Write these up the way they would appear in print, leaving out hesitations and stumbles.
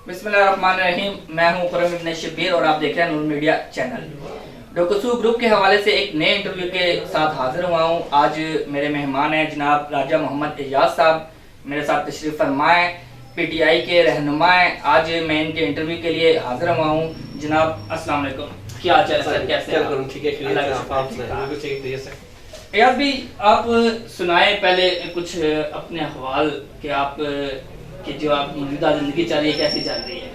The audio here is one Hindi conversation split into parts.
बिस्मिल्लाहिर्रहमानिर्रहीम। मैं हूं खुर्रम इब्न शब्बीर और आप देख रहे हैं नूर मीडिया चैनल। डोकसू ग्रुप के हवाले से एक नए इंटरव्यू के साथ हाजिर हुआ हूं। आज मेरे मेहमान हैं जनाब राजा मोहम्मद एजाज साहब, मेरे साथ तशरीफ फरमाएं, पीटीआई के रहनुमा हैं। आज मैं इनके इंटरव्यू के लिए हाजिर हुआ हूं। जनाब अस्सलाम वालेकुम, क्या हाल चाल सर, कैसे हैं? एजाज भी आप सुनाएं पहले कुछ अपने हवाल के, आप कि जो आप मौजूदा जिंदगी चल रही है कैसी चल रही है?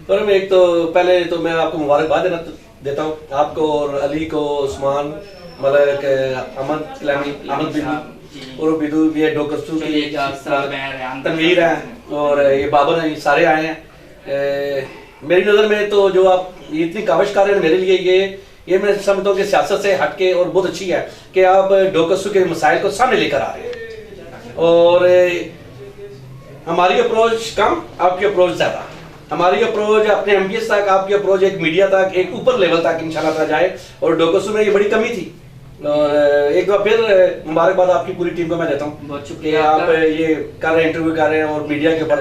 पर एक तो पहले तो मैं आपको मुबारकबाद देता हूँ, आपको और अली को, उस्मान मलक, अहमद कलामी, अहमद बिदू और बिदू भी है, डोकसू की तनवीर है और ये बाबर हैं, ये सारे आए हैं। मेरी नज़र में तो जो आप इतनी काविश कर रहे हैं मेरे लिए, ये मैं समझता हूँ कि सियासत से हटके और बहुत अच्छी है कि आप डोकसू के मसाइल को सामने लेकर आ रहे हैं। और हमारी अप्रोच कम, आपकी अप्रोच ज़्यादा। हमारी अप्रोच अपने एमबीएस तक, आपकी अप्रोच एक मीडिया तक, एक ऊपर लेवल तक इंशाल्लाह जाए। और डोकसू में ये बड़ी कमी थी। और एक बार फिर मुबारकबाद आपकी पूरी टीम को मैं देता हूँ। बहुत शुक्रिया। आप ये कर रहे हैं, इंटरव्यू कर रहे हैं और मीडिया के ऊपर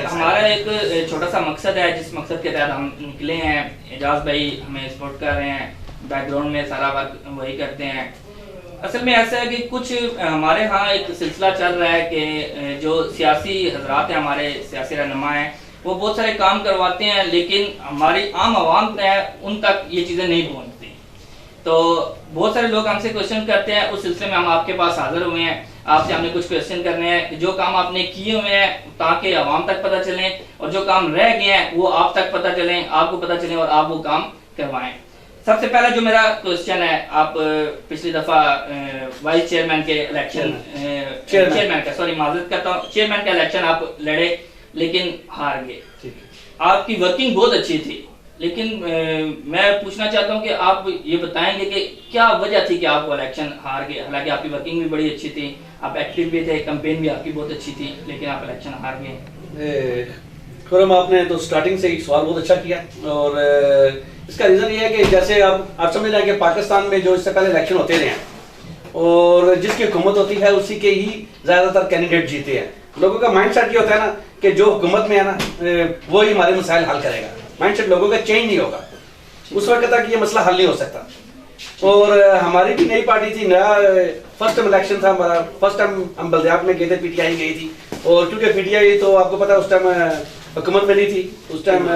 हमारा एक छोटा सा मकसद है, जिस मकसद के तहत हम निकले हैं। एजाज भाई हमें सपोर्ट कर रहे हैं, बैकग्राउंड में सारा वर्क वही करते हैं। असल में ऐसा है कि कुछ हमारे यहाँ एक सिलसिला चल रहा है कि जो सियासी हजरात हैं, हमारे सियासी रहनुमा हैं, वो बहुत सारे काम करवाते हैं, लेकिन हमारी आम आवाम है उन तक ये चीज़ें नहीं पहुँचती। तो बहुत सारे लोग हमसे क्वेश्चन करते हैं, उस सिलसिले में हम आपके पास हाजिर हुए हैं। आपसे हमने कुछ क्वेश्चन करने हैं, जो काम आपने किए हुए हैं ताकि आवाम तक पता चलें, और जो काम रह गए हैं वो आप तक पता चलें, आपको पता चलें और आप वो काम करवाएं। सबसे पहला जो मेरा क्वेश्चन है, आप पिछली दफा वाइस चेयरमैन के इलेक्शन चेयरमैन का इलेक्शन आप लड़े, लेकिन हार गए। आपकी वर्किंग बहुत अच्छी थी, लेकिन मैं पूछना चाहता हूं कि आप ये बताएंगे कि क्या वजह थी कि आप वो इलेक्शन हार गए? हालांकि आपकी वर्किंग भी बड़ी अच्छी थी, आप एक्टिव भी थे, कैंपेन भी आपकी बहुत अच्छी थी, लेकिन आप इलेक्शन हार गए। खुरम, आपने तो स्टार्टिंग से एक सवाल बहुत अच्छा किया। और इसका रीज़न ये है कि जैसे आप समझ रहे हैं कि पाकिस्तान में जो इससे पहले इलेक्शन होते रहे हैं और जिसकी हुकूमत होती है उसी के ही ज़्यादातर कैंडिडेट जीते हैं। लोगों का माइंड सेट ये होता है ना कि जो हुकूमत में है ना वो ही हमारे मसाइल हल करेगा। माइंड सेट लोगों का चेंज नहीं होगा, उस वक्त तक ये मसला हल नहीं हो सकता। और हमारी भी नई पार्टी थी, नया फर्स्ट टाइम इलेक्शन था हमारा। फर्स्ट टाइम हम बल्दियात में गए थे, पीटीआई गई थी। और क्योंकि पीटीआई तो आपको पता है उस टाइम हुकूमत में नहीं थी, उस टाइम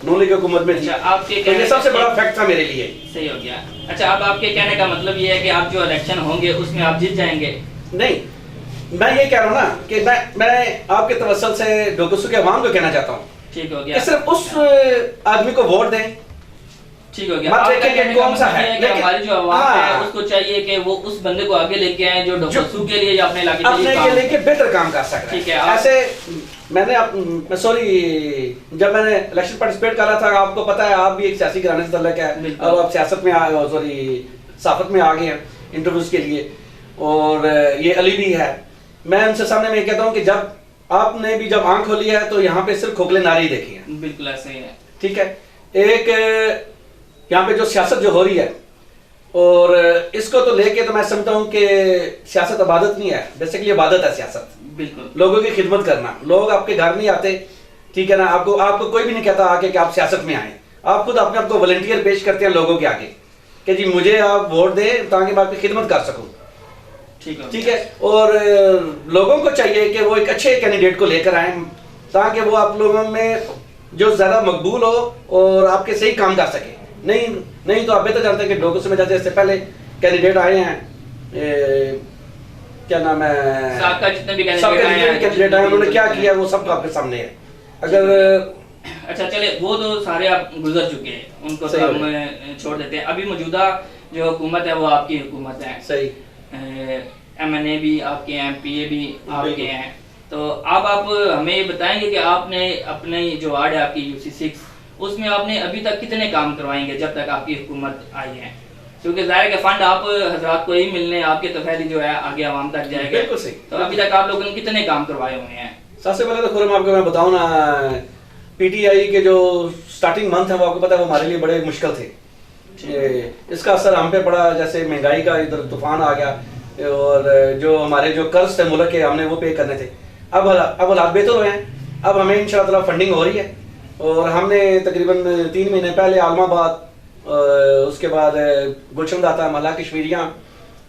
नून लीग हुकूमत में थी। आपके तो ये सबसे बड़ा फैक्ट था मेरे लिए। सही हो गया। अच्छा, अब आपके कहने का मतलब ये है कि आप जो इलेक्शन होंगे उसमें आप जीत जाएंगे? नहीं, मैं ये कह रहा हूँ ना कि मैं आपके तवस्सुल से डोकसू के अवाम को कहना चाहता हूँ, ठीक हो गया, सिर्फ उस आदमी को वोट दें। ठीक हो गया। कौन सा है कि हमारी जो आवाम है उसको चाहिए कि वो उस बंदे को आगे लेके आए जो डोकसू के लिए या अपने इलाके के लिए बेहतर काम कर सकता है। ठीक है। ऐसे मैंने जब मैंने इलेक्शन पार्टिसिपेट कर रहा था, आपको पता है आप भी एक सियासी घराने से तल्लुक़ है, अब आप सियासत में साफत में आ गए हैं इंटरव्यूज के लिए। और ये अली भी है। मैं उनसे सामने में कहता हूँ कि जब आपने भी जब आंख खोली है तो यहाँ पे सिर्फ खोखले नारे ही देखे हैं। बिल्कुल ऐसे ही है। ठीक है। एक यहाँ पे जो सियासत जो हो रही है, और इसको तो लेके तो मैं समझता हूँ कि सियासत इबादत नहीं है, बेसिकली इबादत है सियासत। बिल्कुल, लोगों की खिदमत करना। लोग आपके घर नहीं आते, ठीक है ना, आपको कोई भी नहीं कहता आके कि आप सियासत में आए। आप खुद अपने आपको वॉलंटियर पेश करते हैं लोगों के आगे कि जी मुझे आप वोट दें ताकि मैं आपकी खिदमत कर सकूँ। ठीक है। और लोगों को चाहिए कि वो एक अच्छे कैंडिडेट को लेकर आए ताकि वो आप लोगों में जो ज़्यादा मकबूल हो और आपके सही काम कर सके। नहीं तो आप बेहतर जानते हैं कि डोकसू में जैसे इससे पहले कैंडिडेट आए हैं, क्या नाम है, सबका जितने भी कैंडिडेट आए उन्होंने क्या किया वो सब आपके सामने है। अगर अच्छा चले, वो तो सारे आप गुजर चुके हैं, उनको तो हम छोड़ देते हैं। अभी मौजूदा जो हुकूमत है वो आपकी हुकूमत है। सही। MNA भी आपके हैं, PA भी आपके हैं। तो अब आप हमें ये बताएंगे कि आपने अपने जो वार्ड है आपकी UC6, उसमें आपने अभी तक कितने काम करवाएंगे जब तक आपकी हुकूमत आई है? क्योंकि जाहिर है फंड आप हजरात को ही मिलने, आपके तफैली जो है आगे आवाम तक जाएगा। बिल्कुल सही। तो अभी तक आप लोगों ने कितने काम करवाए हुए हैं? सबसे पहले तो खुरम आपको मैं बताऊं ना, पीटीआई के जो स्टार्टिंग मंथ है वो आपको पता है वो हमारे लिए बड़े मुश्किल थे। इसका असर हम पे पड़ा, जैसे महंगाई का इधर तूफान आ गया और जो हमारे जो कर्ज थे मुल्क के हमने वो पे करने थे। अब हालात बेहतर हुए हैं, अब हमें इंशाअल्लाह फंडिंग हो रही है और हमने तकरीबन 3 महीने पहले आलमाबाद, उसके बाद गुलशन दाता, मला कश्मीरियाँ,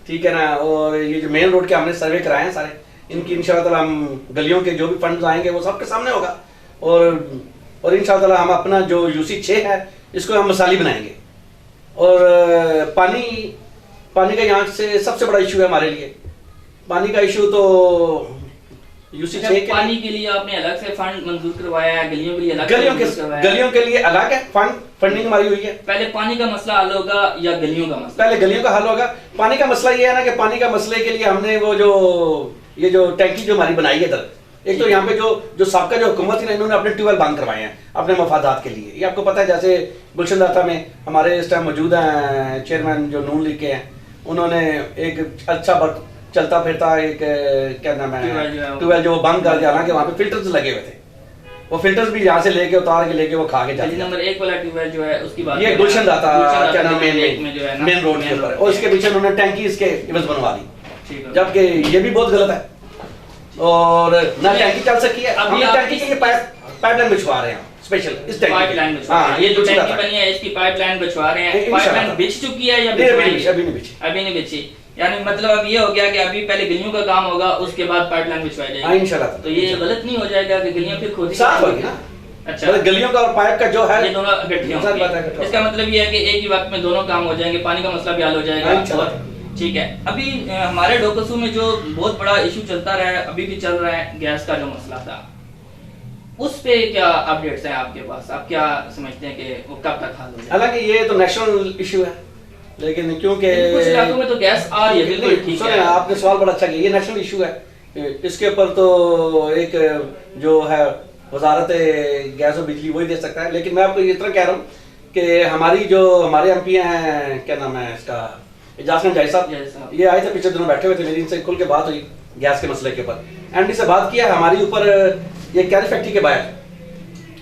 ठीक है ना, और ये जो मेन रोड के हमने सर्वे कराए हैं सारे, इनकी इंशाल्लाह ताला हम गलियों के जो भी फंड्स आएंगे वो सबके सामने होगा। और इंशाल्लाह ताला हम अपना जो यूसी 6 है इसको हम मसाली बनाएंगे। और पानी का यहाँ से सबसे बड़ा इशू है हमारे लिए, पानी का इशू तो यूसी 6 के पानी के लिए आपने अलग से फंड मंजूर करवाया है, गलियों के लिए अलग गलियों के लिए अलग है फंडिंग हमारी हुई है। पहले पानी का मसला हल होगा या गलियों का मसला? पहले गलियों का हल होगा। पानी का मसला ये है ना कि पानी का मसले के लिए हमने वो जो टैंकी जो हमारी बनाई है इधर, एक तो यहाँ पे जो सबका जो हुकूमत थी ना, इन्होंने अपने ट्यूबवेल बंद करवाए हैं अपने मफादात के लिए। ये आपको पता है, जैसे गुलशन दाता में हमारे इस टाइम मौजूद हैं चेयरमैन जो नून लीग के हैं, उन्होंने एक अच्छा चलता फिरता एक क्या नाम है ट्यूबवेल जो बंद कर दिया, हालांकि वहाँ पे फिल्टर्स लगे हुए थे, वो फिल्टर्स भी यहाँ से लेके उतार के लेके वो खा के जाते। नंबर 1 वाला ट्यूबवेल जो है उसकी बात, ये गुलशन दाता क्या नाम है मेन रोड के ऊपर, और इसके पीछे उन्होंने टैंकी इसके इवज बनवा दी, जबकि ये भी बहुत गलत है। और ना टैंकी चल सकी है, हम टैंकी के लिए पाइपलाइन बिछवा रहे हैं स्पेशल, इस टैंकी पाइपलाइन बिछवा, ये जो टैंकी बनी है इसकी पाइपलाइन बिछवा रहे हैं। पाइपलाइन बिछ चुकी है या अभी नहीं बिछी? यानी मतलब अब ये हो गया कि अभी पहले गलियों का काम होगा, उसके बाद पाइपलाइन बिछवाई जाएगी इंशाल्लाह। तो ये गलत नहीं हो जाएगा कि गलियां फिर खुद ही साफ होगी ना? अच्छा, गलियों का और पाइप का जो है ये दोनों इकट्ठे होंगे, इसका मतलब ये है कि एक ही वक्त में दोनों काम हो जाएंगे, पानी का मसला भी हल हो जाएगा। ठीक है, अभी हमारे डोकसू में जो बहुत बड़ा इशू चलता रहा है, अभी भी चल रहा है, गैस का जो मसला था, उस पे क्या अपडेट्स हैं आपके पास? आप क्या समझते हैं कि वो कब तक हल हो जाएगा? हालांकि ये तो नेशनल इशू है, लेकिन क्योंकि कुछ इलाकों में तो गैस आ रही है, बिल्कुल ठीक है। आपने सवाल बड़ा अच्छा किया, ये नेशनल इशू है, इसके ऊपर तो एक जो है वजारत गैस और बिजली वही दे सकता है। लेकिन मैं आपको इतना कह रहा हूँ कि हमारे एमपी हैं, क्या नाम है इसका, एजाज खान जाई साहब, ये आए थे पिछले दिनों, बैठे हुए थे, मेरी इनसे खुल के बात हुई गैस के मसले के ऊपर। एमडी से बात किया, हमारी ऊपर ये कैरी फैक्ट्री के बाहर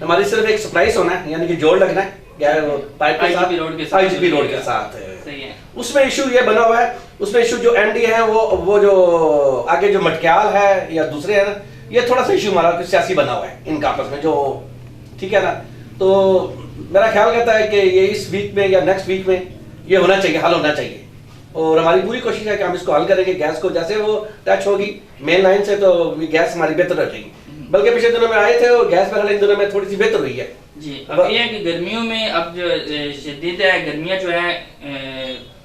हमारी सिर्फ एक सप्लाईस होना है, यानी कि जोड़ लगना है पाइप के साथ, आईजीपी रोड के साथ। उसमें इशू ये बना हुआ है, उसमें इशू जो एमडी है वो जो आगे जो मटक्याल है या दूसरे है ना, ये थोड़ा सा इशू हमारा सियासी बना हुआ है इनका आपस में, जो ठीक है ना। तो मेरा ख्याल कहता है कि ये इस वीक में या नेक्स्ट वीक में ये होना चाहिए, हल होना चाहिए, और हमारी पूरी कोशिश है कि हम इसको हल करेंगे। गैस को जैसे वो टच होगी मेन लाइन से तो गैस हमारी बेहतर हो जाएगी, बल्कि पिछले दिनों में आए थे और गैस पहले इन दिनों में थोड़ी सी बेहतर हुई है जी। अब ये है कि गर्मियों में अब जो शदीद है, गर्मियाँ जो है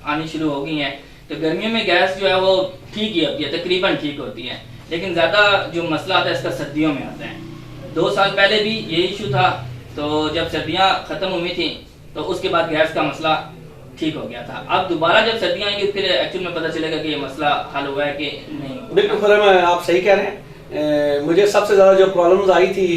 आनी शुरू हो गई हैं, तो गर्मियों में गैस जो है वो ठीक ही होती है, तकरीबन ठीक होती है, लेकिन ज़्यादा जो मसला आता है इसका सर्दियों में आता है। 2 साल पहले भी यही इशू था, तो जब सर्दियाँ ख़त्म हुई थी तो उसके बाद गैस का मसला ठीक हो गया था। अब दोबारा जब सर्दियाँ आएंगी फिर एक्चुअल में पता चलेगा कि ये मसला हल हुआ है कि नहीं। बिल्कुल खुरम, आप सही कह रहे हैं। मुझे सबसे ज़्यादा जो प्रॉब्लम्स आई थी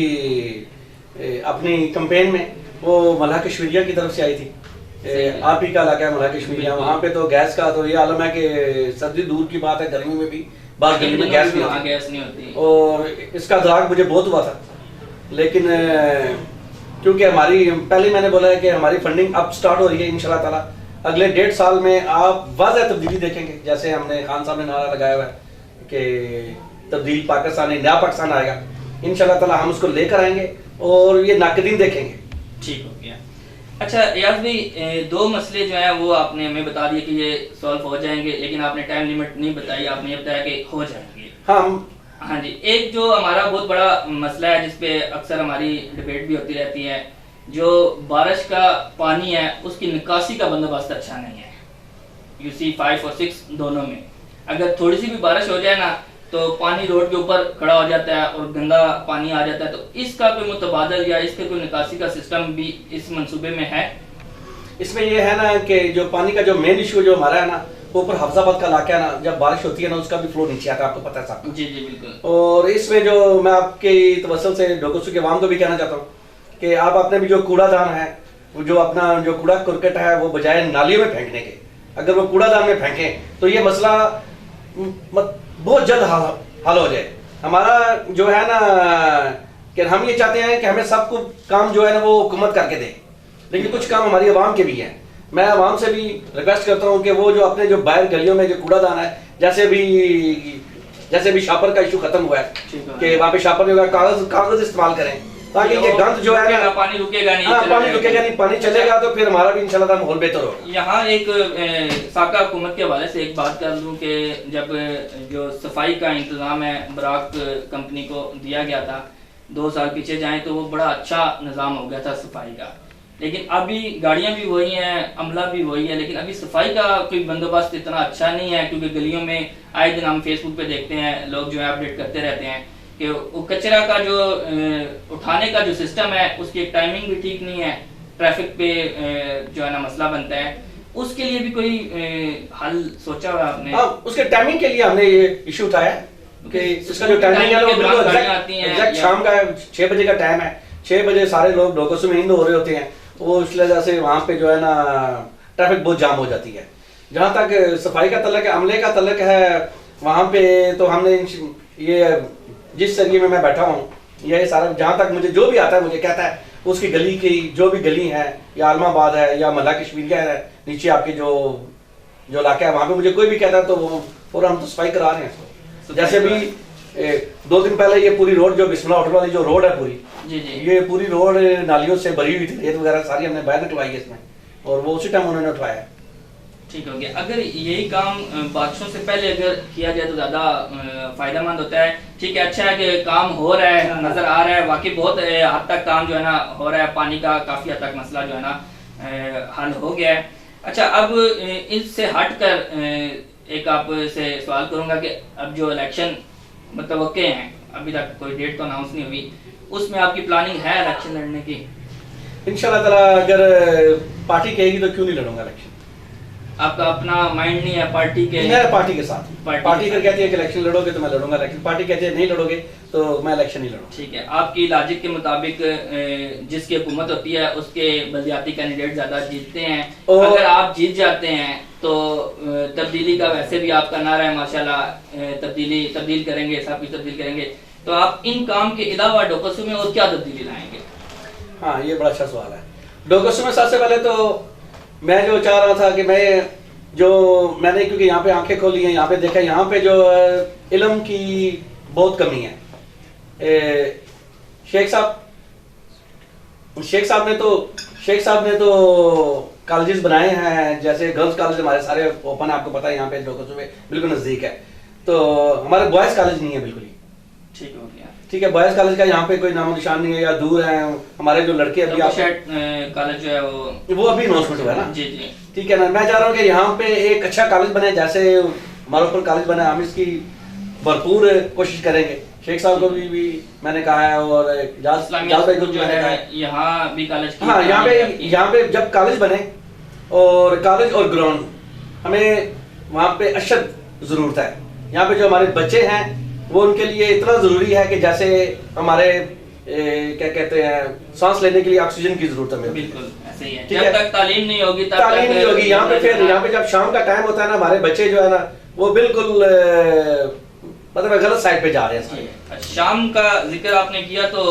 अपनी कैंपेन में, वो मला कश्मीरिया की तरफ से आई थी। आप ही का इलाका है मला कश्मीरिया, वहाँ पे तो गैस का तो ये आलम है कि सर्दी दूर की बात है, गर्मी में भी बात, गर्मी में गैस नहीं होती, और इसका दराग मुझे बहुत हुआ था। लेकिन क्योंकि हमारी पहले मैंने बोला है कि हमारी फंडिंग अब स्टार्ट हो रही है, इंशाल्लाह ताला अगले 1.5 साल में आप वाज़ह तब्दीली देखेंगे। जैसे हमने खान साहब ने नारा लगाया हुआ है कि तब्दील पाकिस्तान, नया पाकिस्तान आएगा, इंशाल्लाह ताला हम उसको लेकर आएंगे और ये नाकदीन देखेंगे। ठीक हो गया। अच्छा यार भाई, 2 मसले जो है वो आपने हमें बता दिए कि ये सॉल्व हो जाएंगे, लेकिन आपने टाइम लिमिट नहीं बताई, आपने ये बताया कि हो जाएंगे। हाँ जी, एक जो हमारा बहुत बड़ा मसला है जिसपे अक्सर हमारी डिबेट भी होती रहती है, जो बारिश का पानी है उसकी निकासी का बंदोबस्त अच्छा नहीं है। यूसी 5 और 6 दोनों में अगर थोड़ी सी भी बारिश हो जाए ना तो पानी रोड के ऊपर खड़ा हो जाता है और गंदा पानी आ जाता है। तो इसका कोई मुतबादल या इसके कोई निकासी का सिस्टम भी इस मंसूबे में है? इसमें ये है ना कि जो पानी का जो मेन इशू जो हमारा है ना, ऊपर हफ्जाबाद का इलाका है ना, जब बारिश होती है ना उसका भी फ्लो नीचे आता है, आपको पता है साहब। जी जी बिल्कुल। और इसमें जो मैं आपके तवज्जुह से डोकसू के अवाम को भी कहना चाहता हूँ कि आप अपने भी जो कूड़ादान है, जो अपना जो कूड़ा करकट है, वो बजाय नालियों में फेंकने के, अगर वो कूड़ादान में फेंकें तो ये मसला बहुत जल्द हल हो जाए। हमारा जो है ना कि हम ये चाहते हैं कि हमें सबको काम जो है ना वो हुकूमत करके दे, लेकिन कुछ काम हमारी आवाम के भी हैं। मैं आवाम से भी रिक्वेस्ट करता हूँ कि वो जो अपने जो बाहर गलियों में जो कूड़ादान है, जैसे भी शापर का इशू खत्म हुआ है कि वहाँ पे शापर में कागज इस्तेमाल करें, ताकि ये गंद जो है ना, पानी रुकेगा नहीं। हाँ, पानी रुकेगा नहीं, पानी चलेगा तो फिर हमारा भी इंशाल्लाह माहौल बेहतर होगा। यहाँ एक साका हुकूमत के हवाले से एक बात कर लूँ कि जब जो सफाई का इंतज़ाम है बराक कंपनी को दिया गया था, 2 साल पीछे जाएं तो वो बड़ा अच्छा निज़ाम हो गया था सफाई का, लेकिन अभी गाड़ियाँ भी वही हैं, अमला भी वही है, लेकिन अभी सफाई का कोई बंदोबस्त इतना अच्छा नहीं है, क्योंकि गलियों में आए दिन हम फेसबुक पे देखते हैं लोग जो है अपडेट करते रहते हैं कि वो कचरा का जो उठाने का जो सिस्टम है उसकी एक टाइमिंग भी ठीक नहीं है, ट्रैफिक पे जो है ना मसला बनता है। उसके लिए भी कोई हल सोचा हुआ आपने? हाँ, उसके टाइमिंग के लिए हमने ये इशू उठाया कि इसका जो टाइमिंग है वो बिल्कुल एग्जैक्ट शाम का 6 बजे का टाइम है। 6 बजे सारे लोग डोकसू में नींद हो रहे होते हैं, वो इस वजह से वहाँ पे जो है ना ट्रैफिक बहुत जाम हो जाती है। जहाँ तक सफाई का तल्लक है, अमले का तल्लक है, वहाँ पे तो हमने ये जिस एरिया में मैं बैठा हूँ ये सारा, जहाँ तक मुझे जो भी आता है मुझे कहता है उसकी गली की जो भी गली है या आलमाबाद है या मल्ला कश्मीरिया है, नीचे आपके जो इलाका है वहाँ पे मुझे कोई भी कहता है तो वो और हम तो सफाई करा रहे हैं। जैसे भी 2 दिन पहले ये पूरी रोड जो बिस्मिल्लाह होटल वाली जो रोड है पूरी जी जी, ये पूरी रोड नालियों से भरी हुई थी, रेत वगैरह सारी हमने बाहर निकलवाई है इसमें, और वो उसी टाइम उन्होंने उठवाया। ठीक हो गया। अगर यही काम बारिशों से पहले अगर किया जाए तो ज़्यादा फायदेमंद होता है। ठीक है, अच्छा है कि काम हो रहा है, नज़र आ रहा है, वाकई बहुत हद तक काम जो है ना हो रहा है, पानी का काफ़ी हद तक मसला जो है ना हल हो गया है। अच्छा, अब इससे हट कर एक आपसे सवाल करूँगा कि अब जो इलेक्शन मुतवक्के हैं, अभी तक कोई डेट तो अनाउंस नहीं हुई, उसमें आपकी प्लानिंग है इलेक्शन लड़ने की? इंशाल्लाह ताला अगर पार्टी कहेगी तो क्यों नहीं लड़ूंगा इलेक्शन। आपका अपना माइंड नहीं है पार्टी के? मेरा पार्टी के साथ, पार्टी अगर कहती है कि इलेक्शन लड़ोगे तो मैं लड़ूंगा इलेक्शन, पार्टी कहती है नहीं लड़ोगे तो मैं इलेक्शन नहीं लड़ूंगा। ठीक है, आपकी लॉजिक के मुताबिक जिसकी हुकूमत होती है उसके बलदियाती कैंडिडेट ज्यादा जीतते हैं, अगर आप जीत जाते हैं तो तब्दीली का वैसे भी आपका नारा है माशाल्लाह, तब्दील करेंगे, सब कुछ तब्दील करेंगे, तो आप इन काम के अलावा डोकसू में और क्या तब्दीली लाएंगे? हाँ, ये बड़ा अच्छा सवाल है। डोकसू में सबसे पहले तो मैं जो चाह रहा था कि मैंने क्योंकि यहाँ पे आंखें खोली हैं, यहाँ पे देखा, यहाँ पे जो इल्म की बहुत कमी है। शेख साहब ने तो कॉलेजेस बनाए हैं, जैसे गर्ल्स कॉलेज हमारे सारे ओपन है, आपको पता है यहाँ पे डोकसू में बिल्कुल नजदीक है, तो हमारे बॉयज कॉलेज नहीं है बिल्कुल ही। ठीक हो गया, ठीक है, बॉयज कॉलेज का यहाँ पे कोई नामो निशान नहीं है या दूर है। हमारे जो लड़के अभी कॉलेज जो है वो अभी अनाउंसमेंट हुआ है ना। जी जी, ठीक है ना, मैं चाह रहा हूँ कि यहाँ पे एक अच्छा कॉलेज बने, जैसे हमारे ऊपर कॉलेज बना, हम इसकी भरपूर कोशिश करेंगे। शेख साहब को भी मैंने कहा है, और जो है यहाँ भी कॉलेज, हाँ, यहाँ पे जब कॉलेज बने और कॉलेज और ग्राउंड, हमें वहाँ पे अशद जरूरत है। यहाँ पे जो हमारे बच्चे हैं वो उनके लिए इतना जरूरी है कि जैसे हमारे क्या कहते हैं सांस लेने के लिए ऑक्सीजन की जरूरत है। बिल्कुल ऐसे ही है, जब तक तालीम नहीं होगी तब तालीम नहीं होगी। यहाँ पे फिर यहाँ पे जब शाम का टाइम होता है ना, हमारे बच्चे जो है ना वो बिल्कुल मतलब गलत साइड पे जा रहे हैं। शाम का जिक्र आपने किया तो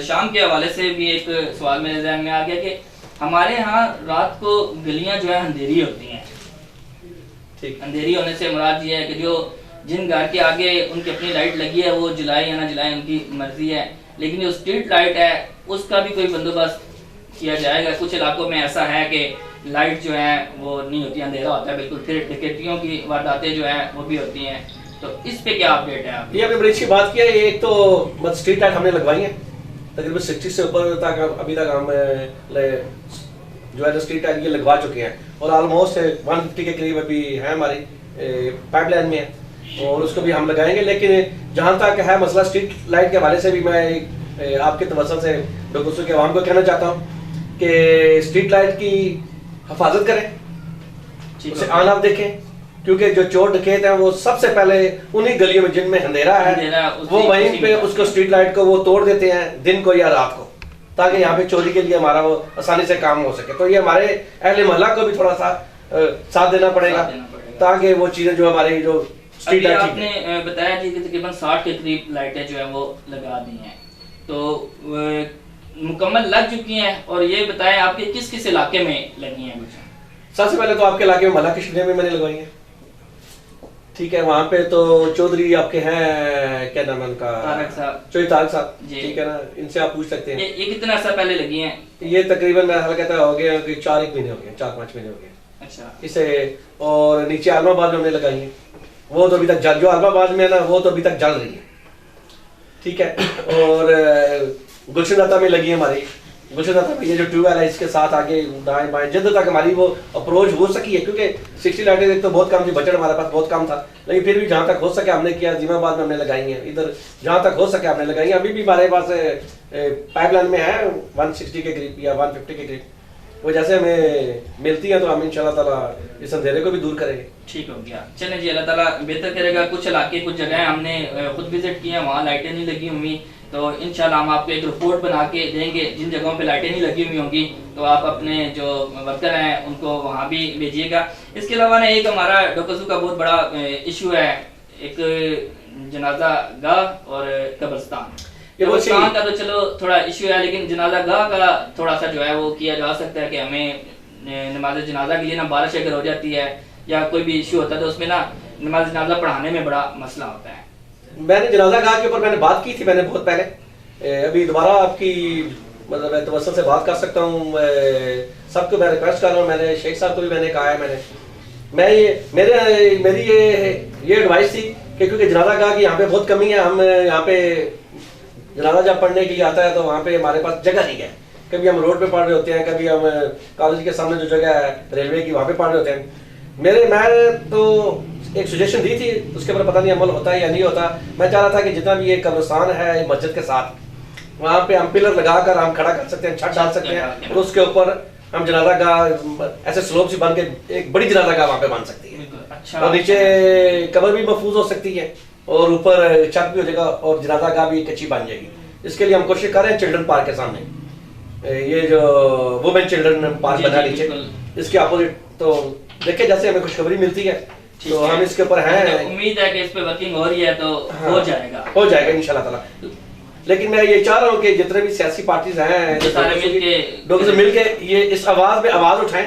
शाम के हवाले से भी एक सवाल मेरे ज़हन में आ गया कि हमारे यहाँ रात को गलियां जो है अंधेरी होती हैं। ठीक, अंधेरी होने से मुराद ये है कि जो जिन घर के आगे उनकी अपनी लाइट लगी है वो जलाए या ना जलाए उनकी मर्जी है, लेकिन जो स्ट्रीट लाइट है उसका भी कोई बंदोबस्त किया जाएगा? कुछ इलाकों में ऐसा है कि लाइट जो है वो नहीं होती, अंधेरा होता है बिल्कुल, फिर डकैतियों की वारदातें जो है वो भी होती हैं, तो इस पे क्या अपडेट है आप? ये आपने बड़ी अच्छी बात की है। एक तो बस स्ट्रीट लाइट हमने लगवाई है, तकरीबन 60 से ऊपर तक अभी तक हम जो है स्ट्रीट लाइट ये लगवा चुके हैं, और ऑलमोस्ट 150 के करीब अभी है हमारी पाइपलाइन में है, और उसको भी हम लगाएंगे। लेकिन जहाँ तक है मसला स्ट्रीट लाइट के हवाले से भी मैं आपके तवज्जो से डोकसू के अवाम को कहना चाहता हूँ कि स्ट्रीट लाइट की हिफाजत करें, उसे आन आप देखें, क्योंकि जो चोर डकैत हैं वो सबसे पहले उन्हीं गलियों में जिनमें अंधेरा है वो वहीं पे उसको स्ट्रीट लाइट को वो तोड़ देते हैं, दिन को या रात को, ताकि यहाँ पे चोरी के लिए हमारा वो आसानी से काम हो सके। तो ये हमारे अहले मोहल्ला को भी थोड़ा सा साथ देना पड़ेगा ताकि वो चीजें जो हमारी जो स्ट्रीट लाइट, आपने बताया कि तकरीबन 60 के करीब लाइटें जो है वो लगा दी हैं, तो मुकम्मल लग चुकी हैं, और ये बताएं आपके किस किस इलाके में लगी हैं? सबसे पहले तो आपके इलाके में मल्ला कश्मीरिया में मैंने लगवाई है, ठीक है, वहाँ पे तो चौधरी आपके हैं, क्या नाम है उनका, तारक साहब, चौधरी तारक साहब, जी। ठीक है ना, इनसे आप पूछ सकते हैं। ये कितना अर्सा पहले लगी हैं? ये तकरीबन मेरा ख्याल कहता है हो गया कि 4-1 महीने हो गए, 4-5 महीने हो गए अच्छा। इसे। और नीचे आलमाबाद में हमने लगाई है, वो तो अभी तक जल, जो आलमाबाद में है ना वो तो अभी तक जल रही है, ठीक है। और गुलशन दाता में लगी है हमारी, गुलशन दाता में ये जो ट्यूबवेल है इसके साथ आगे दाएं बाएं जिधर तक हमारी वो अप्रोच हो सकी है, क्योंकि 60 लाइटें एक तो बहुत कम थी, बजट हमारे पास बहुत कम था, लेकिन फिर भी जहाँ तक हो सके हमने किया। जिमाबाद में हमने लगाई है, इधर जहाँ तक हो सके हमने लगाई है। अभी भी हमारे पास पाइपलाइन में है 160 के करीब या 150 के करीब, वो जैसे हमें मिलती है तो हम इंशाल्लाह ताला इस अंधेरे को भी दूर करेंगे। ठीक हो गया, चलें जी, अल्लाह ताला बेहतर करेगा। कुछ इलाके कुछ जगह हमने खुद विजिट किए हैं, वहाँ लाइटें नहीं लगी हुई, तो इंशाल्लाह हम आपको एक रिपोर्ट बना के देंगे। जिन जगहों पे लाइटें नहीं लगी हुई होंगी तो आप अपने जो वर्कर हैं उनको वहाँ भी भेजिएगा। इसके अलावा ना एक हमारा डोकसू का बहुत बड़ा इशू है, एक जनाजा गाह और कब्रिस्तान। कब्रिस्तान का तो चलो थोड़ा इशू है, लेकिन जनाजा गाह का थोड़ा सा जो है वो किया जा सकता है कि हमें नमाज जनाजा के लिए ना बारिश अगर हो जाती है या कोई भी इशू होता है तो उसमें ना नमाज जनाजा पढ़ाने में बड़ा मसला होता है। मैंने जनाजा गाह के ऊपर मैंने बात की थी, मैंने बहुत पहले, अभी दोबारा आपकी मतलब मैं तवज्जो से बात कर सकता हूँ। सबको मैं रिक्वेस्ट कर रहा हूँ, मैंने शेख साहब को भी मैंने कहा है, मेरी ये एडवाइस थी कि क्योंकि जनाजा गाह की यहाँ पे बहुत कमी है, हम यहाँ पे जनाजा जब पढ़ने के लिए आता है तो वहाँ पे हमारे पास जगह नहीं है। कभी हम रोड पे पढ़ रहे होते हैं, कभी हम कॉलेज के सामने जो जगह है रेलवे की वहाँ पे पढ़ रहे होते हैं। मैं तो एक सजेशन दी थी, उसके ऊपर पता नहीं अमल होता है या नहीं होता। मैं चाह रहा था कि जितना भी ये कब्रिस्तान है मस्जिद के साथ, वहाँ पे हम पिलर लगाकर हम खड़ा कर सकते हैं, छत डाल सकते हैं, तो उसके ऊपर हम जनाजा गाह ऐसे स्लोप से बन के एक बड़ी जनाजा गाह वहाँ पे बन सकती है। अच्छा, और नीचे कब्र भी महफूज हो सकती है और ऊपर छत भी हो जाएगा और जनाजा गाह भी अच्छी बन जाएगी। इसके लिए हम कोशिश कर रहे हैं चिल्ड्रन पार्क के सामने, ये जो वुमेन चिल्ड्रन पार्क बना नीचे, इसके अपोजिट। तो देखिए जैसे हमें खुशखबरी मिलती है तो हम इसके ऊपर हैं, उम्मीद है कि इस पे वर्किंग हो रही है तो हो जाएगा इंशाल्लाह ताला। लेकिन मैं ये चाह रहा हूँ कि जितने भी सियासी पार्टीज हैं लोगों से मिलके ये इस आवाज पे आवाज उठाएं।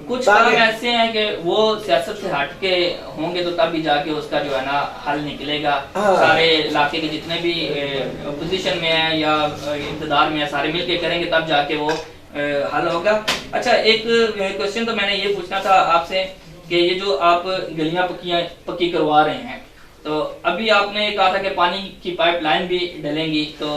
कुछ काम ऐसे हैं कि वो सियासत से हट के होंगे तो तब भी जाके उसका जो है ना हल निकलेगा। सारे इलाके के जितने भी पोजीशन में है या इक़्तिदार में है सारे मिलके करेंगे तब जाके वो हल होगा। अच्छा, एक क्वेश्चन तो मैंने ये पूछना था आपसे कि ये जो आप गलियां पक्की करवा रहे हैं, तो अभी आपने कहा था कि पानी की पाइपलाइन भी डलेंगी, तो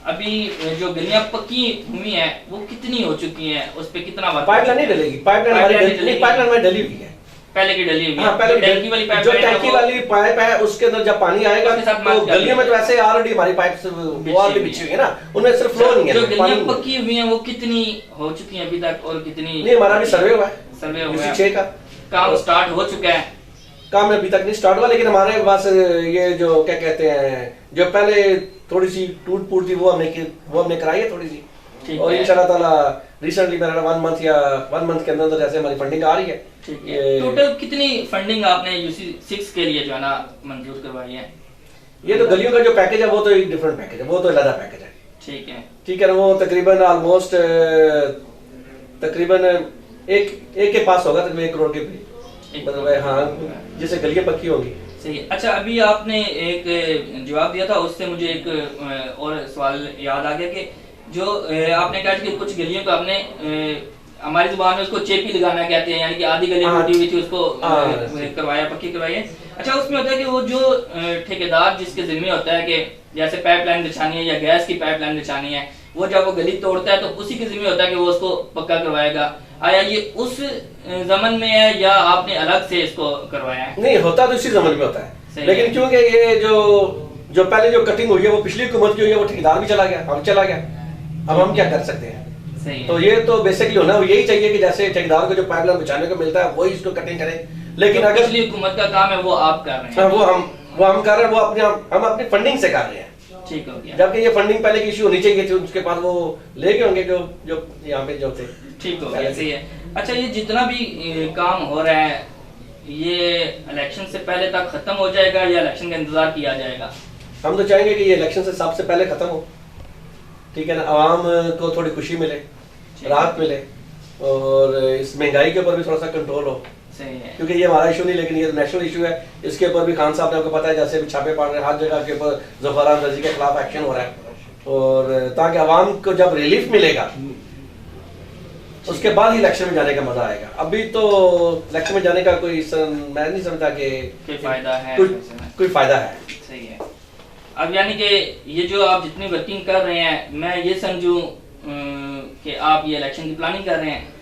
अभी जो गलियां पक्की हुई हैं वो कितनी हो चुकी हैं, उस पे कितना वर्क? पाइपलाइन नहीं डलेगी, पाइपलाइन में डली हुई है, पहले की डली हुई है। पहले टैंकी वाली पाइप, जो टैंकी वाली पाइप है उसके अंदर जब पानी आएगा तो गलियों में तो ऐसे ऑलरेडी हमारी पाइप वॉल बिछी हुई है ना, उनमें सिर्फ फ्लो नहीं है। जो गलियां पक्की हुई हैं वो कितनी हो चुकी हैं अभी तक और कितनी? नहीं, हमारा भी सर्वे हुआ है, सर्वे हुआ है, 6 का काम स्टार्ट हो चुका है। काम अभी तक नहीं स्टार्ट हुआ, लेकिन हमारे पास ये जो क्या कहते हैं जो पहले थोड़ी सी टूट फूट थी वो हमने कराई है थोड़ी सी, और इंशाल्लाह ताला रिसेंटली मेरा 1 मंथ के अंदर जैसे हमारी फंडिंग आ रही है। ठीक है, टोटल कितनी फंडिंग आपने यूसी 6 के लिए जो है ना मंजूर करवाई है? ये तो गलियों का जो पैकेज है वो तो एक डिफरेंट पैकेज है, वो तो अलग पैकेज है। ठीक है ना, वो तकरीबन ऑलमोस्ट तकरीबन एक के पास होगा तकरीबन 1 करोड़ के भी, मतलब हाँ, जैसे गलियां पक्की होंगी। सही है। अच्छा, अभी आपने एक जवाब दिया था, उससे मुझे एक और सवाल याद आ गया कि जो आपने कहा कि कुछ गलियों को आपने हमारी जुबान में उसको चेपी लगाना कहते हैं, यानी कि आधी गली टूटी हुई थी उसको करवाया, पक्की करवाई है। अच्छा, उसमें होता है कि वो जो ठेकेदार जिसके जिम्मे होता है कि जैसे पाइपलाइन बिछानी है या गैस की पाइपलाइन बिछानी है, वो जब वो गली तोड़ता है तो उसी के जिम्मे होता है कि वो उसको पक्का करवाएगा। आया ये उस जमन में है या आपने अलग से इसको करवाया है? नहीं, होता तो इसी जमन में होता है, लेकिन क्योंकि ये जो पहले जो कटिंग हुई है वो पिछली हुकूमत की हुई है, वो ठेकेदार भी चला गया, हम चला गया, अब हम क्या कर सकते हैं? तो ये तो बेसिकली होना यही चाहिए कि जैसे ठेकेदार को जो पाइपलाइन बिछाने को मिलता है वही इसको कटिंग करे, लेकिन अगर पिछली हुकूमत का काम है वो आप कर रहे हैं, वो हम कर रहे हैं, हम अपनी फंडिंग से कर रहे हैं। ठीक हो गया, जबकि ये फंडिंग पहले की इशू होनी चाहिए थी, उसके बाद वो लेके होंगे जो यहाँ पे जो थे। ठीक हो गया, सही है। अच्छा, ये जितना भी काम हो रहा है ये इलेक्शन से पहले तक खत्म हो जाएगा या इलेक्शन का इंतजार किया जाएगा? हम तो चाहेंगे कि ये इलेक्शन से सबसे पहले खत्म हो, ठीक है ना, आवाम को थोड़ी खुशी मिले, राहत मिले और इस महंगाई के ऊपर भी थोड़ा सा कंट्रोल हो। सही है। क्योंकि ये हमारा इशू नहीं, लेकिन ये नेशनल इशू है। इसके ऊपर भी खान साहब ने आपको पता है जैसे भी छापे पड़ रहे हैं, हर जगह के ऊपर ज़फ़रान रज़ी के खिलाफ एक्शन हो रहा है, और ताकि आवाम को जब रिलीफ मिलेगा उसके बाद ही इलेक्शन में जाने का मजा आएगा। अभी तो इलेक्शन में जाने का मैं नहीं समझता कि कोई फायदा है, कोई फायदा है। सही है। अब यानी कि ये जो आप जितनी वर्किंग कर रहे हैं, मैं ये समझूं कि आप ये इलेक्शन की प्लानिंग कर रहे हैं।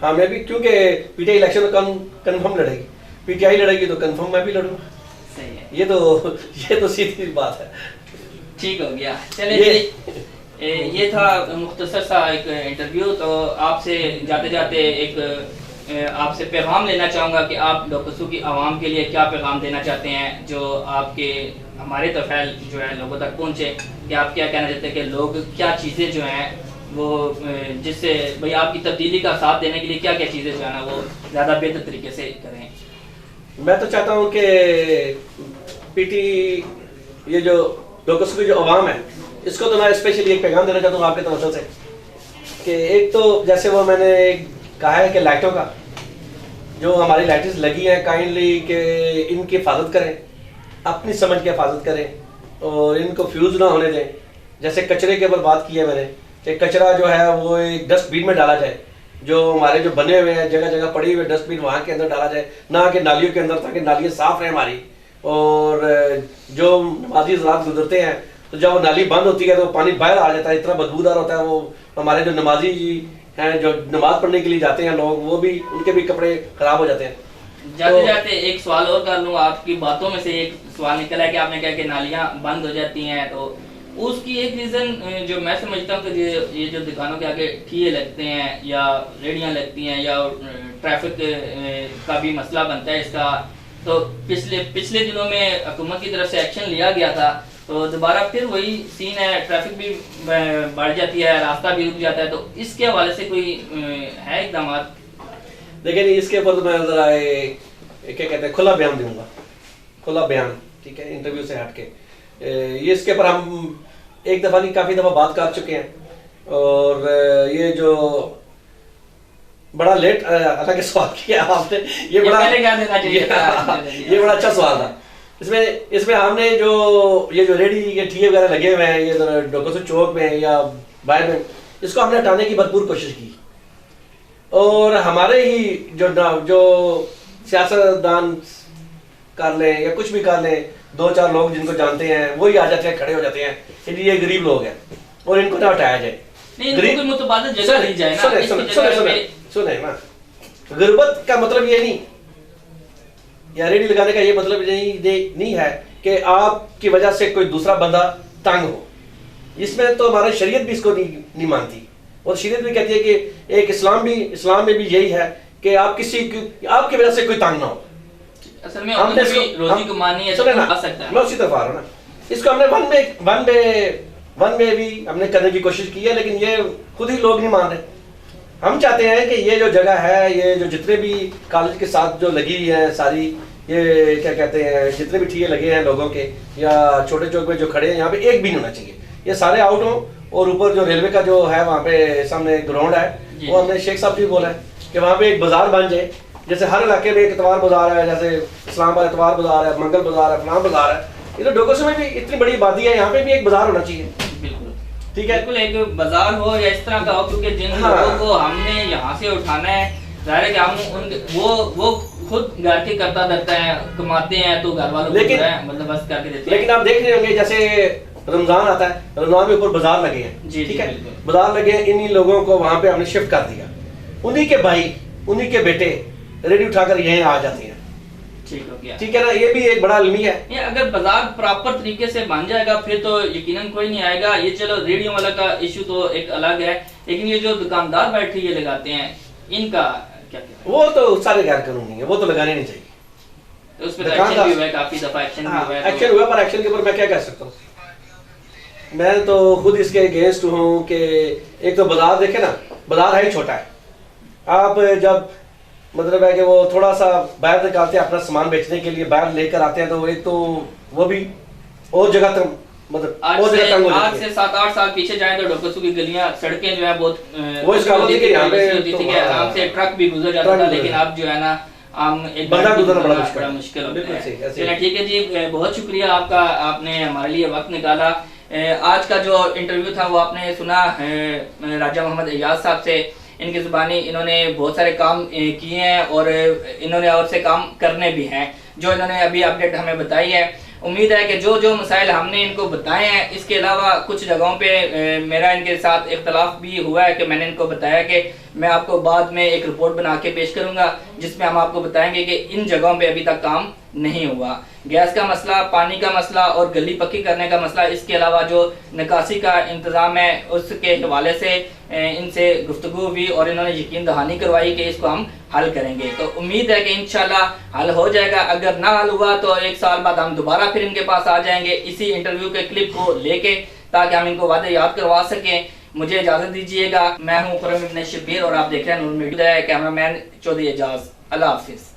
हाँ, मैं भी, क्योंकि पीटीआई इलेक्शन में कंफर्म लड़ेगी, पीटीआई लड़ेगी तो कंफर्म मैं भी लड़ूंगा। सही है। ये तो सीधी बात है। ठीक हो गया। चलिए, ये था मुख्तसर सा एक इंटरव्यू। तो आपसे जाते जाते एक आपसे पैगाम लेना चाहूँगा कि आप डोकसू की आवाम के लिए क्या पैगाम देना चाहते हैं, जो आपके हमारे तफ़ैल जो है लोगों तक पहुँचे, कि आप क्या कहना चाहते हैं कि लोग क्या चीज़ें जो हैं वो जिससे भाई आपकी तब्दीली का साथ देने के लिए क्या क्या चीज़ें जो है ना वो ज़्यादा बेहतर तरीके से करें। मैं तो चाहता हूँ कि पीटी ये जो डोकसू की जो आवाम है, इसको तो मैं स्पेशली एक पैगाम देना चाहता हूँ आपके तरफ से, कि एक तो जैसे वो मैंने कहा है कि लाइटों का जो हमारी लाइट्स लगी हैं, काइंडली कि इनकी हिफाजत करें, अपनी समझ की हिफाजत करें और इनको फ्यूज़ ना होने दें। जैसे कचरे के ऊपर बात की है मैंने कि कचरा जो है वो एक डस्टबिन में डाला जाए, जो हमारे जो बने हुए हैं जगह जगह पड़ी हुई डस्टबिन वहाँ के अंदर डाला जाए, ना कि नालियों के अंदर, ताकि नालियाँ साफ रहें हमारी। और जो नमाजी हज़रात गुजरते हैं तो जब वो नाली बंद होती है तो पानी बाहर आ जाता है, इतना बदबूदार होता है वो। हमारे जो नमाजी हैं जो नमाज पढ़ने के लिए जाते हैं लोग, वो भी उनके भी कपड़े खराब हो जाते हैं। जाते जाते एक सवाल और कर लूँ, आपकी बातों में से एक सवाल निकला है कि आपने कहा कि नालियाँ बंद हो जाती हैं, तो उसकी एक रीज़न जो मैं समझता हूँ कि ये जो दुकानों के आगे ठिये लगते हैं या रेडियाँ लगती हैं या ट्रैफिक का भी मसला बनता है इसका। तो पिछले दिनों में हुकूमत की तरफ से एक्शन लिया गया था, तो दोबारा फिर वही सीन है, ट्रैफिक भी बढ़ जाती है, रास्ता भी रुक जाता है। तो इसके हवाले से कोई है इकदाम? लेकिन इसके ऊपर तो मैं ज़रा क्या कहते हैं खुला बयान दूंगा, खुला बयान, ठीक है, इंटरव्यू से हट के। ये इसके ऊपर हम एक दफ़ा नहीं काफ़ी दफ़ा बात कर चुके हैं, और ये जो बड़ा लेट अलग सवाल किया आपने, ये बड़ा ये बड़ा अच्छा सवाल था। इसमें हमने जो ये जो रेडी के ठिये वगैरह लगे हुए हैं ये डोकसू चौक में या बाहर में, इसको हमने हटाने की भरपूर कोशिश की। और हमारे ही जो सियासतदान कर लें या कुछ भी कर लें, 2-4 लोग जिनको जानते हैं वही आ जाते हैं, खड़े हो जाते हैं कि ये गरीब लोग हैं और इनको ना हटाया जाए। सुने ना, गुर्बत का मतलब ये नहीं, या रेडी लगाने का ये मतलब नहीं है कि आपकी वजह से कोई दूसरा बंदा तंग हो। इसमें तो हमारी शरीयत भी इसको नहीं मानती, और शरीयत भी कहती है कि एक इस्लाम में भी यही है कि आप आपकी वजह से कोई तंग ना हो। असल में हमने रोजी कमानी है, सुने ना, मैं उसी तरफ आ रहा हूँ ना। इसको हमने वन में भी हमने करने की कोशिश की है, लेकिन ये खुद ही लोग नहीं मान रहे। हम चाहते हैं कि ये जो जगह है, ये जो जितने भी कॉलेज के साथ जो लगी है सारी, ये क्या कहते हैं, जितने भी ठिये लगे हैं लोगों के या छोटे चौक में जो खड़े हैं, यहाँ पे एक भी नहीं होना चाहिए, ये सारे आउट हों। और ऊपर जो रेलवे का जो है वहाँ पे सामने ग्राउंड है, वो हमने शेख साहब जी बोला है कि वहाँ पे एक बाजार बन जाए। जैसे हर इलाके में एक इतवार बाजार है, जैसे इस्लामाबाद इतवार बाजार है, मंगल बाजार है, फलां बाजार है। ये तो डोकसू में भी इतनी बड़ी आबादी है, यहाँ पे भी एक बाजार होना चाहिए। ठीक है, बिल्कुल एक बाजार हो या इस तरह का हो, क्योंकि जिन लोगों को हमने यहाँ से उठाना है, जाहिर है कि हम वो खुद घर के करता धरता है, कमाते हैं तो घर वालों को मतलब बस करके देते हैं। लेकिन आप देख रहे होंगे जैसे रमजान आता है, रमजान में ऊपर बाजार लगे हैं, ठीक है, बाजार लगे हैं, इन्हीं लोगों को वहाँ पे हमने शिफ्ट कर दिया। उन्हीं के भाई, उन्हीं के बेटे रेडी उठाकर यहीं आ जाते हैं। ठीक हो गया, ठीक है ना, ये भी एक बड़ा अलमी है। ये अगर बाजार प्रॉपर तरीके से बन जाएगा फिर तो यकीनन कोई नहीं आएगा। ये चलो रेडियो वाला का इशू तो एक अलग है, लेकिन ये जो दुकानदार बैठे ये लगाते हैं, इनका क्या कहते हैं? वो तो सारे गैर कानूनी है, वो तो लगाने नहीं चाहिए। तो उस पर एक्शन भी हुआ है, काफी दफा एक्शन भी हुआ है। एक्शन हुआ, पर एक्शन के ऊपर मैं क्या कह सकता हूँ? मैं तो खुद इसके अगेंस्ट हूँ कि एक तो बाजार देखे ना, बाजार है ही छोटा है। आप जब मतलब है कि वो थोड़ा सा बाहर निकालते हैं अपना सामान बेचने के लिए, बाहर लेकर आते हैं, तो एक तो वो भी और जगह तक मतलब आज बहुत ज्यादा तंग हो जाती से है। 7-8 साल पीछे जाएं तो डोकसू की गलियां सड़कें जो है बहुत वो इसका होती है कि यहाँ पे होती थी तो कि आराम से ट्रक भी गुजर जाता ट्रक था, गुजर लेकिन जाता अब जो है ना आम एक बंदा गाड़ी गुजरना गुजरना बड़ा बड़ा मुश्किल होता बिल्कुल है। सही, ऐसे चलिए ठीक है जी, बहुत शुक्रिया आपका, आपने हमारे लिए वक्त निकाला। आज का जो इंटरव्यू था वो आपने सुना राजा मोहम्मद एजाज साहब से। इनकी जुबानी इन्होंने बहुत सारे काम किए हैं और इन्होंने और से काम करने भी हैं, जो इन्होंने अभी अपडेट हमें बताई है। उम्मीद है कि जो जो मसाइल हमने इनको बताए हैं, इसके अलावा कुछ जगहों पे मेरा इनके साथ इख्तलाफ भी हुआ है कि मैंने इनको बताया कि मैं आपको बाद में एक रिपोर्ट बना के पेश करूंगा जिसमें हम आपको बताएंगे कि इन जगहों पे अभी तक काम नहीं हुआ। गैस का मसला, पानी का मसला और गली पक्की करने का मसला, इसके अलावा जो निकासी का इंतज़ाम है उसके हवाले से इनसे गुफ्तगू हुई और इन्होंने यकीन दहानी करवाई कि इसको हम हल करेंगे। तो उम्मीद है कि इंशाल्लाह हल हो जाएगा। अगर ना हल हुआ तो 1 साल बाद हम दोबारा फिर इनके पास आ जाएंगे इसी इंटरव्यू के क्लिप को लेके, ताकि हम इनको वादे याद करवा सकें। मुझे इजाज़त दीजिएगा। मैं हूँ खुर्रम इब्न शब्बीर और आप देख रहे हैं नूर मीडिया। कैमरामैन चौधरी एजाज। अल्लाह हाफिज़।